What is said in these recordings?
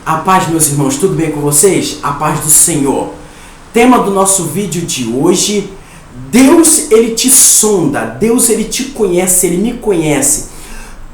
A paz, meus irmãos, tudo bem com vocês? A paz do Senhor. Tema do nosso vídeo de hoje: Deus, Ele te sonda, Deus, Ele te conhece, Ele me conhece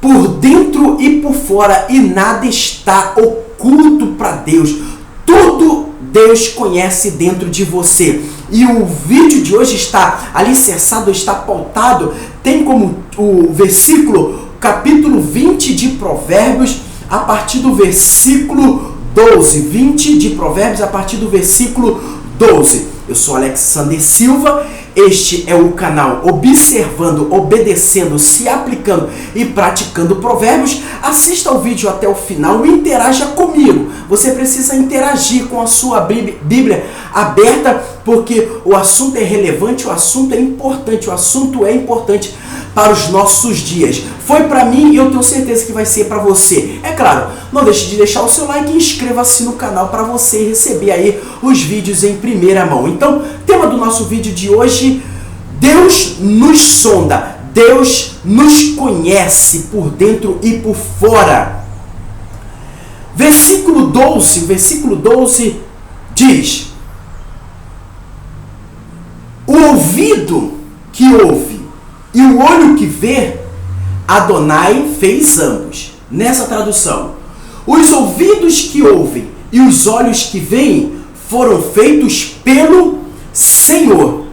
por dentro e por fora, e nada está oculto para Deus. Tudo Deus conhece dentro de você. E o vídeo de hoje está alicerçado, está pautado, tem como o versículo, capítulo 20 de Provérbios, a partir do versículo 12. 20 de Provérbios, a partir do versículo 12. Eu sou Alexander Silva, este é o canal Observando, Obedecendo, Se Aplicando e Praticando Provérbios. Assista ao vídeo até o final e interaja comigo. Você precisa interagir com a sua Bíblia aberta, porque o assunto é relevante, o assunto é importante, para os nossos dias. Foi para mim e eu tenho certeza que vai ser para você. É claro, não deixe de deixar o seu like e inscreva-se no canal para você receber aí os vídeos em primeira mão. Então, tema do nosso vídeo de hoje: Deus nos sonda, Deus nos conhece por dentro e por fora. Versículo 12 diz: o ouvido que ouve e o olho que vê, Adonai fez ambos. Nessa tradução, os ouvidos que ouvem e os olhos que veem foram feitos pelo Senhor.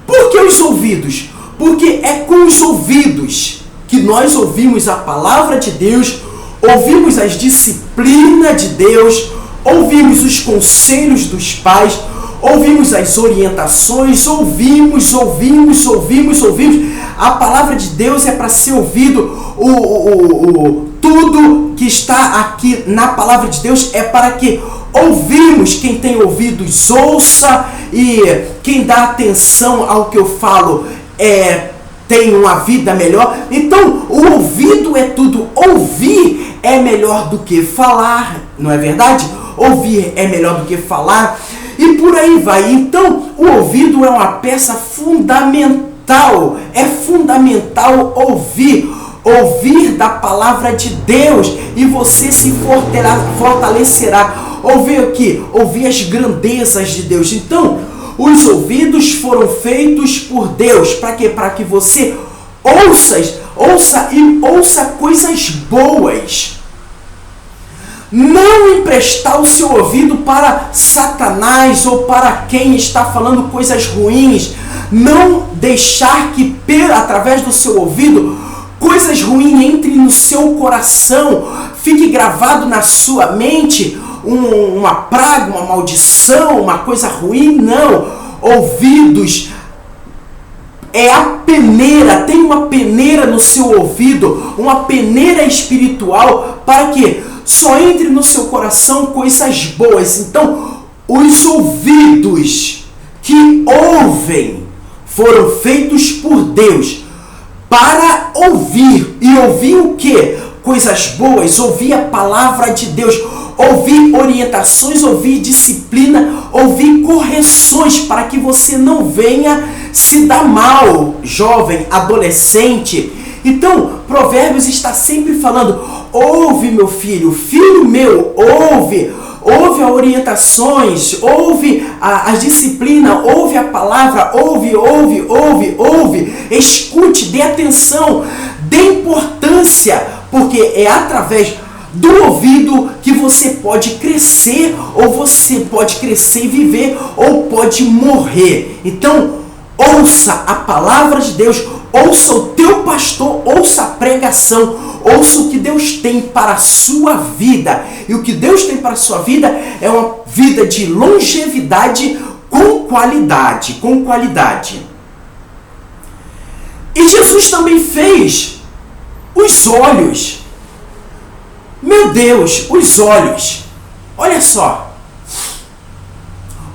Por que os ouvidos? Porque é com os ouvidos que nós ouvimos a palavra de Deus, ouvimos as disciplinas de Deus, ouvimos os conselhos dos pais, ouvimos as orientações, ouvimos. A palavra de Deus é para ser ouvido. Tudo que está aqui na palavra de Deus é para que ouvimos. Quem tem ouvidos, ouça, e quem dá atenção ao que eu falo tem uma vida melhor. Então, o ouvido é tudo. Ouvir é melhor do que falar, não é verdade? Ouvir é melhor do que falar. E por aí vai. Então, o ouvido é uma peça fundamental. É fundamental ouvir da palavra de Deus, e você se fortalecerá. Ouvir o quê? Ouvir as grandezas de Deus. Então, os ouvidos foram feitos por Deus. Para quê? Para que você ouça coisas boas. Não emprestar o seu ouvido para Satanás ou para quem está falando coisas ruins. Não deixar que, através do seu ouvido, coisas ruins entrem no seu coração. Fique gravado na sua mente uma praga, uma maldição, uma coisa ruim. Não. Ouvidos é a peneira. Tem uma peneira no seu ouvido, uma peneira espiritual, para que só entre no seu coração coisas boas. Então, os ouvidos que ouvem foram feitos por Deus para ouvir. E ouvir o quê? Coisas boas, ouvir a palavra de Deus, ouvir orientações, ouvir disciplina, ouvir correções, para que você não venha se dar mal, jovem, adolescente. Então, Provérbios está sempre falando: ouve, meu filho, filho meu, ouve as orientações, ouve as disciplinas, ouve a palavra, ouve, escute, dê atenção, dê importância, porque é através do ouvido que você pode crescer, ou você pode crescer e viver, ou pode morrer. Então, ouça a palavra de Deus, ouça o teu pastor, ouça a pregação, ouça o que Deus tem para a sua vida. E o que Deus tem para a sua vida é uma vida de longevidade com qualidade. E Jesus também fez os olhos. Meu Deus, os olhos. Olha só.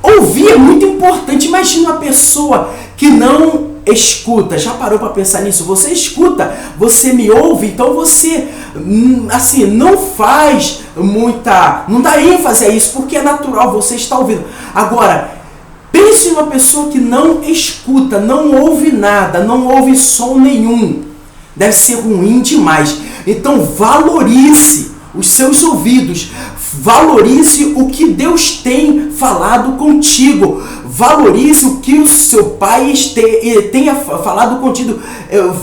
Ouvir é muito importante. Imagina uma pessoa que não escuta. Já parou para pensar nisso? Você escuta, você me ouve, então você assim, não faz não dá ênfase a isso, porque é natural, você está ouvindo. Agora, pense em uma pessoa que não escuta, não ouve nada, não ouve som nenhum. Deve ser ruim demais. Então valorize os seus ouvidos. Valorize o que Deus tem falado contigo. Valorize o que o seu pai tenha falado contigo.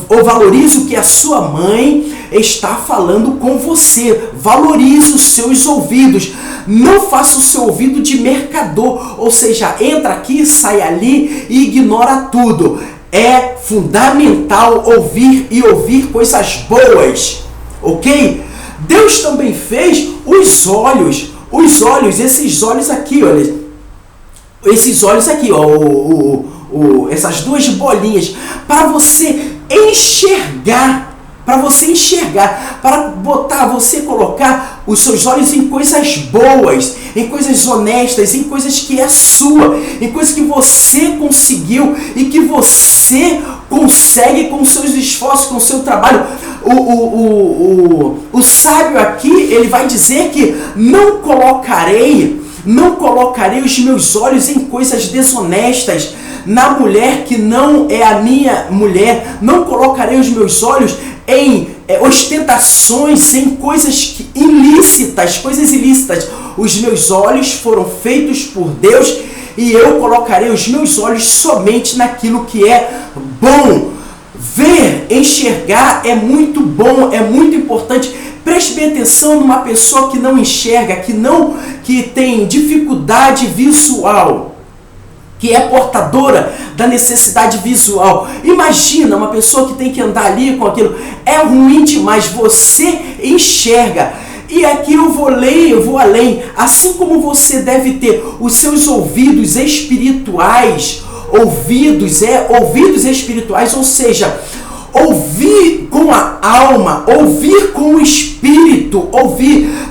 Ou valorize o que a sua mãe está falando com você. Valorize os seus ouvidos. Não faça o seu ouvido de mercador. Ou seja, entra aqui, sai ali e ignora tudo. É fundamental ouvir e ouvir coisas boas. Ok? Deus também fez os olhos. Os olhos, esses olhos aqui, olha. Esses olhos aqui, ó, essas duas bolinhas, para você enxergar, para você colocar os seus olhos em coisas boas, em coisas honestas, em coisas que é sua, em coisas que você conseguiu e que você consegue com seus esforços, com o seu trabalho. O sábio aqui, ele vai dizer que não colocarei os meus olhos em coisas desonestas, na mulher que não é a minha mulher, não colocarei os meus olhos em ostentações, em coisas ilícitas, coisas ilícitas. Os meus olhos foram feitos por Deus e eu colocarei os meus olhos somente naquilo que é bom. Ver, enxergar é muito bom, é muito importante. Preste bem atenção numa pessoa que não enxerga, que tem dificuldade visual, que é portadora da necessidade visual. Imagina uma pessoa que tem que andar ali com aquilo. É ruim demais, você enxerga. E aqui eu vou além. Assim como você deve ter os seus ouvidos espirituais, ouvidos espirituais, ou seja, ouvir com a alma, ouvir com o espírito,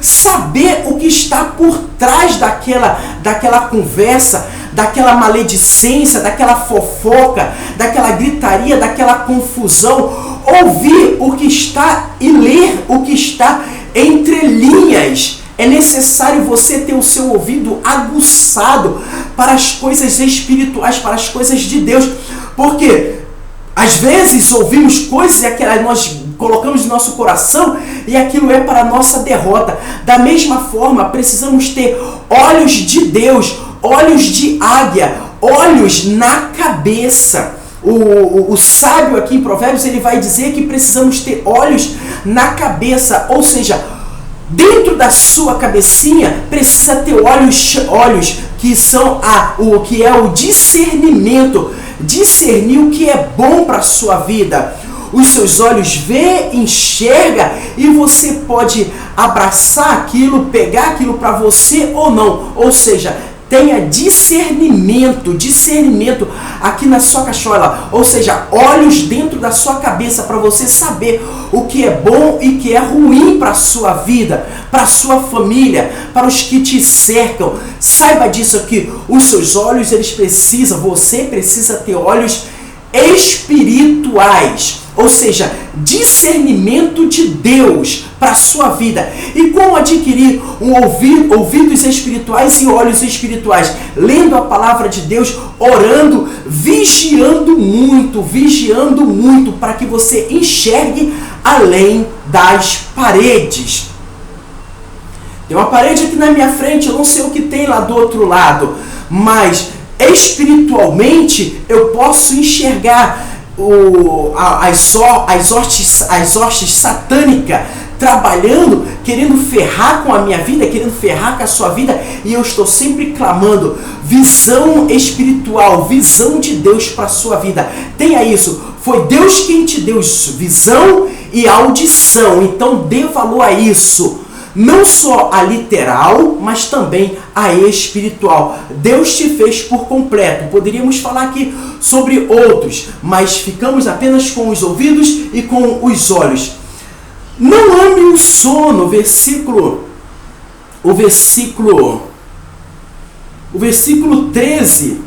saber o que está por trás daquela conversa, daquela maledicência, daquela fofoca, daquela gritaria, daquela confusão, ouvir o que está e ler o que está entre linhas. É necessário você ter o seu ouvido aguçado para as coisas espirituais, para as coisas de Deus, porque às vezes ouvimos coisas e aquelas nós colocamos no nosso coração e aquilo é para a nossa derrota. Da mesma forma, precisamos ter olhos de Deus, olhos de águia, olhos na cabeça. O sábio aqui em Provérbios, ele vai dizer que precisamos ter olhos na cabeça, ou seja, dentro da sua cabecinha precisa ter olhos que são o que é o discernimento, discernir o que é bom para a sua vida. Os seus olhos vê, enxerga e você pode abraçar aquilo, pegar aquilo para você ou não. Ou seja, tenha discernimento aqui na sua cachola, ou seja, olhos dentro da sua cabeça para você saber o que é bom e que é ruim para a sua vida, para a sua família, para os que te cercam. Saiba disso aqui, os seus olhos, você precisa ter olhos espirituais, ou seja, discernimento de Deus para a sua vida. E como adquirir ouvidos espirituais e olhos espirituais? Lendo a palavra de Deus, orando, vigiando muito para que você enxergue além das paredes. Tem uma parede aqui na minha frente, eu não sei o que tem lá do outro lado, mas espiritualmente eu posso enxergar as hostes satânicas trabalhando, querendo ferrar com a minha vida, querendo ferrar com a sua vida, e eu estou sempre clamando visão espiritual, visão de Deus para a sua vida. Tenha isso, foi Deus quem te deu isso, visão e audição, então dê valor a isso. Não só a literal, mas também a espiritual. Deus te fez por completo. Poderíamos falar aqui sobre outros, mas ficamos apenas com os ouvidos e com os olhos. Não ame o sono, o versículo 13.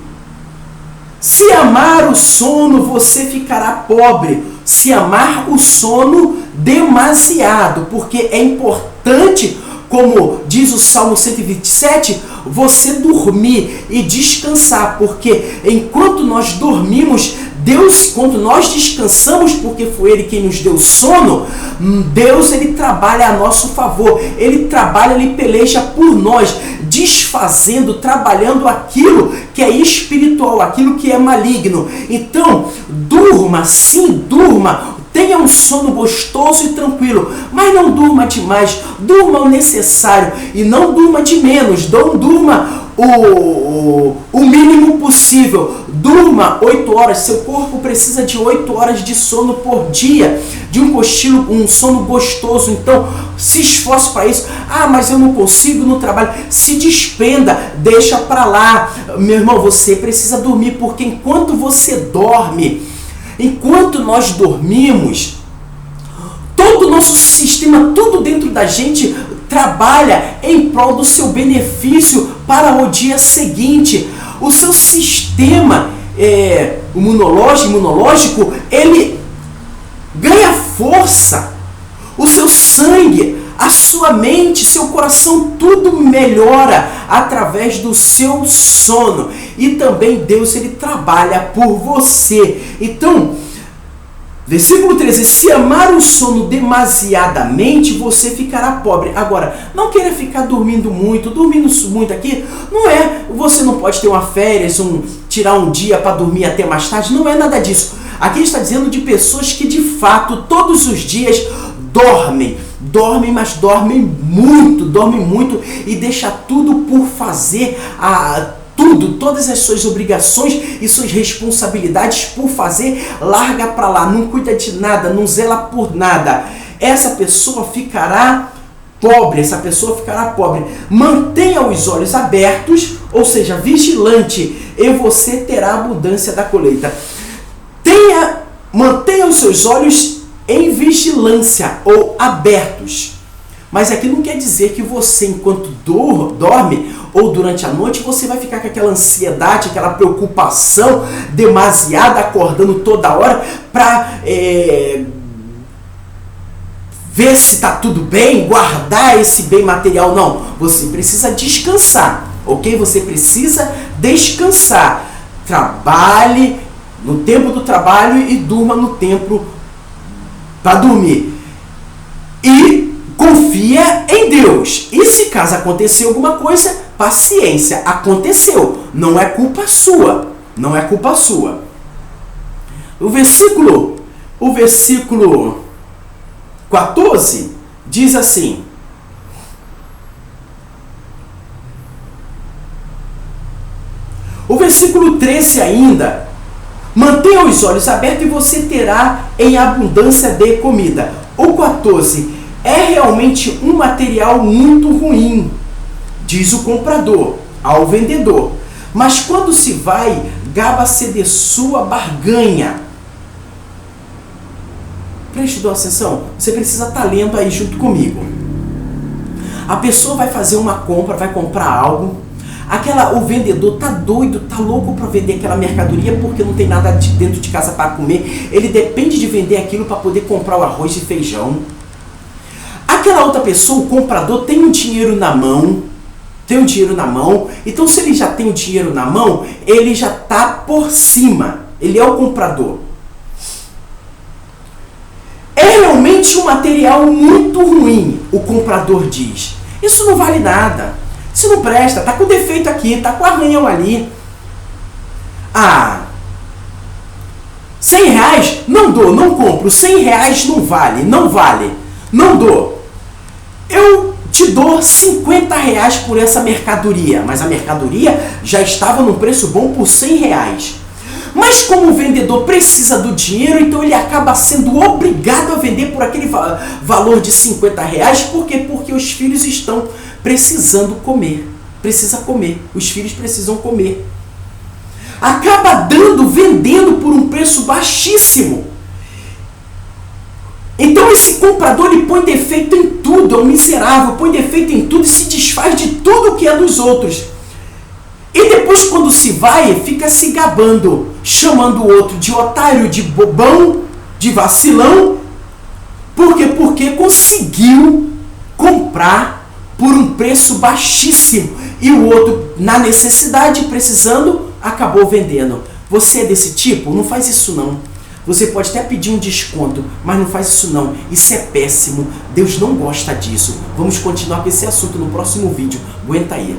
Se amar o sono, você ficará pobre. Se amar o sono demasiado, porque é importante, como diz o Salmo 127, você dormir e descansar, porque enquanto nós dormimos, Deus, quando nós descansamos, porque foi Ele quem nos deu sono, Deus, Ele trabalha a nosso favor. Ele trabalha, Ele peleja por nós, desfazendo, trabalhando aquilo que é espiritual, aquilo que é maligno. Então, durma, sim, durma. Tenha um sono gostoso e tranquilo, mas não durma demais, durma o necessário e não durma de menos, não durma o mínimo possível. Durma 8 horas, seu corpo precisa de 8 horas de sono por dia, de um cochilo, um sono gostoso. Então, se esforce para isso. Ah, mas eu não consigo no trabalho. Se despenda, deixa para lá. Meu irmão, você precisa dormir, porque enquanto você dorme, enquanto nós dormimos, todo o nosso sistema, tudo dentro da gente trabalha em prol do seu benefício para o dia seguinte. O seu sistema imunológico, ele ganha força. O seu sangue, a sua mente, seu coração, tudo melhora através do seu sono. E também Deus, Ele trabalha por você. Então, versículo 13, se amar o sono demasiadamente, você ficará pobre. Agora, não queira ficar dormindo muito aqui, não é, você não pode ter uma férias, tirar um dia para dormir até mais tarde, não é nada disso. Aqui está dizendo de pessoas que de fato, todos os dias, dormem, mas dormem muito e deixa tudo por fazer, todas as suas obrigações e suas responsabilidades por fazer, larga para lá, não cuida de nada, não zela por nada. Essa pessoa ficará pobre, Mantenha os olhos abertos, ou seja, vigilante, e você terá abundância da colheita. Mantenha os seus olhos em vigilância ou abertos. Mas aqui não quer dizer que você, enquanto dorme ou durante a noite, você vai ficar com aquela ansiedade, aquela preocupação demasiada, acordando toda hora para ver se está tudo bem, guardar esse bem material. Não, você precisa descansar, ok? Você precisa descansar. Trabalhe no tempo do trabalho e durma no tempo para dormir. E confia em Deus. E se caso acontecer alguma coisa, paciência, aconteceu. Não é culpa sua. O versículo 14 diz assim: o versículo 13 ainda: mantenha os olhos abertos e você terá em abundância de comida. O 14: é realmente um material muito ruim, diz o comprador ao vendedor, mas quando se vai, gaba-se de sua barganha. Preste atenção, você precisa estar lendo aí junto comigo. A pessoa vai fazer uma compra, vai comprar algo, o vendedor tá doido, tá louco para vender aquela mercadoria porque não tem nada dentro de casa para comer. Ele depende de vender aquilo para poder comprar o arroz e feijão. Aquela outra pessoa, o comprador, tem um dinheiro na mão. Então, se ele já tem o dinheiro na mão, ele já tá por cima. Ele é o comprador. É realmente um material muito ruim, o comprador diz. Isso não vale nada. Isso não presta, tá com defeito aqui, tá com arranhão ali. Ah, R$100? Não dou, não compro. R$100 não vale, não dou. Eu te dou R$50 por essa mercadoria, mas a mercadoria já estava num preço bom por R$100. Mas como o vendedor precisa do dinheiro, então ele acaba sendo obrigado a vender por aquele valor de R$50. Por quê? Porque os filhos estão precisando comer. Os filhos precisam comer. Acaba vendendo por um preço baixíssimo. Então esse comprador, ele põe defeito em tudo, é um miserável, põe defeito em tudo e se desfaz de tudo que é dos outros. E depois, quando se vai, fica se gabando, chamando o outro de otário, de bobão, de vacilão. Por quê? Porque conseguiu comprar por um preço baixíssimo. E o outro, na necessidade, precisando, acabou vendendo. Você é desse tipo? Não faz isso não. Você pode até pedir um desconto, mas não faz isso não. Isso é péssimo. Deus não gosta disso. Vamos continuar com esse assunto no próximo vídeo. Aguenta aí.